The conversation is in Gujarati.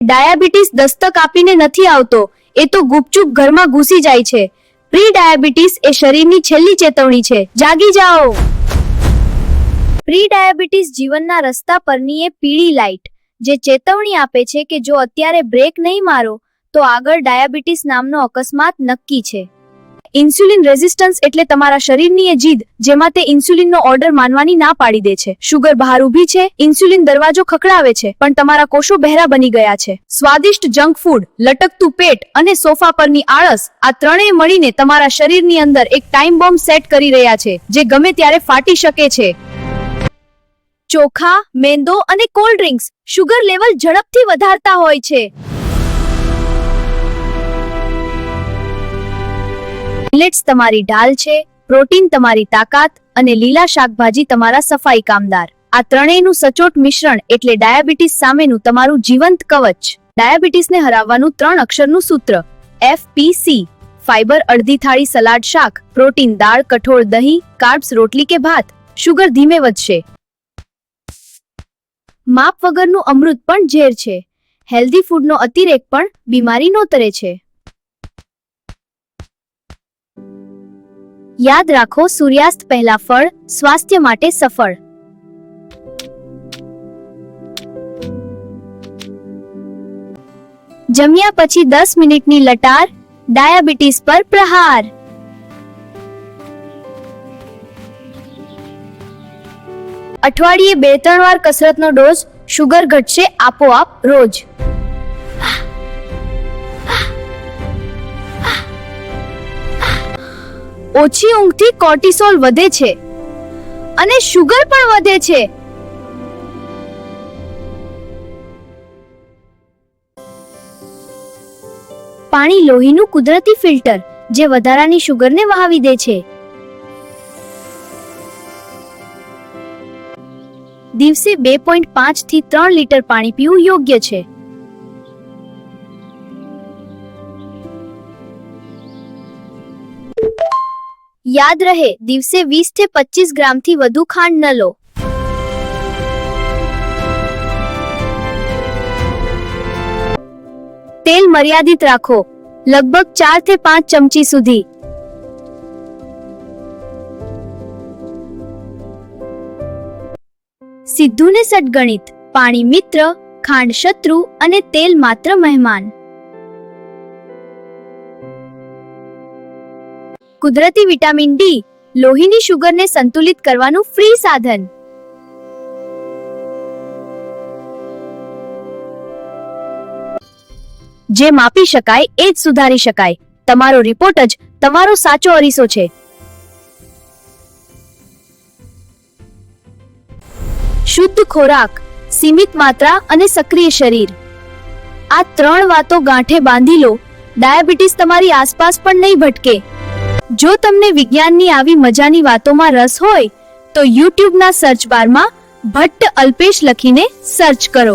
ડાયાબિટીસ દસ્તક આપીને નથી આવતો, એ તો ગુપચુપ ઘરમાં ઘૂસી જાય છે. પ્રી ડાયાબિટીસ એ શરીરની છેલ્લી ચેતવણી છે. જાગી જાઓ. પ્રી ડાયાબિટીસ જીવનના રસ્તા પરની એ પીળી લાઇટ જે ચેતવણી આપે છે કે જો અત્યારે બ્રેક નહીં મારો તો આગળ ડાયાબિટીસ નામનો અકસ્માત નક્કી છે. ઇન્સ્યુલિન રેઝિસ્ટન્સ એટલે તમારા શરીરની એ જીદ જેમાં તે ઇન્સ્યુલિનનો ઓર્ડર માનવાની ના પાડી દે છે. શુગર બહાર ઊભી છે, ઇન્સ્યુલિન દરવાજો ખખડાવે છે, પણ તમારા કોષો બહેરા બની ગયા છે. સ્વાદિષ્ટ જંક ફૂડ, લટકતું પેટ અને સોફા પરની આળસ, આ ત્રણેય મળીને તમારા શરીરની અંદર એક ટાઈમ બોમ્બ સેટ કરી રહ્યા છે જે ગમે ત્યારે ફાટી શકે છે. ચોખા, મેંદો અને કોલ્ડ ડ્રિંક્સ શુગર લેવલ ઝડપથી વધારતા હોય છે. મિલેટ્સ તમારી ઢાલ છે, પ્રોટીન તમારી તાકાત અને લીલા શાકભાજી તમારા સફાઈ કામદાર. આ ત્રણેયનું સચોટ મિશ્રણ એટલે ડાયાબિટીસ સામેનું તમારું જીવંત કવચ. ડાયાબિટીસને હરાવવાનું 3 અક્ષરનું સૂત્ર FPC. ફાઈબર અડધી થાળી સલાડ શાક, પ્રોટીન દાળ કઠોળ દહીં, કાર્બ્સ રોટલી કે ભાત. શુગર ધીમે વધશે. માપ વગરનું અમૃત પણ ઝેર છે. હેલ્ધી ફૂડનો અતિરેક પણ બીમારી નોતરે છે. યાદ રાખો, સૂર્યાસ્ત પહેલા ફળ સ્વાસ્થ્ય માટે સફળ. જમ્યા પછી 10 મિનિટની લટાર, ડાયાબિટીસ પર પ્રહાર. અઠવાડિયે 2-3 વાર કસરતનો ડોઝ, શુગર ઘટશે આપોઆપ રોજ. ઓછી ઊંઘથી કોર્ટિસોલ વધે છે અને શુગર પણ વધે છે. પાણી લોહીનું કુદરતી ફિલ્ટર જે વધારાની શુગરને વહાવી દે છે. દિવસે 2.5 થી 3 લીટર પાણી પીવું યોગ્ય છે. યાદ રહે, દિવસે 20 થી 25 ગ્રામથી વધુ ખાંડ ન લો. તેલ મર્યાદિત રાખો, લગભગ 4 થી 5 ચમચી સુધી. સીધું ને સટગણિત, પાણી મિત્ર, ખાંડ શત્રુ અને તેલ માત્ર મહેમાન. કુદરતી વિટામિન ડી, લોહીની શુગરને સંતુલિત કરવાનું ફ્રી સાધન. જે માપી શકાય એ જ સુધારી શકાય. તમારો રિપોર્ટ જ તમારો સાચો અરીસો છે. શુદ્ધ ખોરાક, સીમિત માત્રા અને સક્રિય શરીર, આ 3 વાતો ગાંઠે બાંધી લો. ડાયાબિટીસ તમારી આસપાસ પણ નહીં ભટકે. જો તમને વિજ્ઞાનની આવી મજાની વાતોમાં રસ હોય તો યુટ્યુબના સર્ચ બારમાં ભટ્ટ અલ્પેશ લખીને સર્ચ કરો.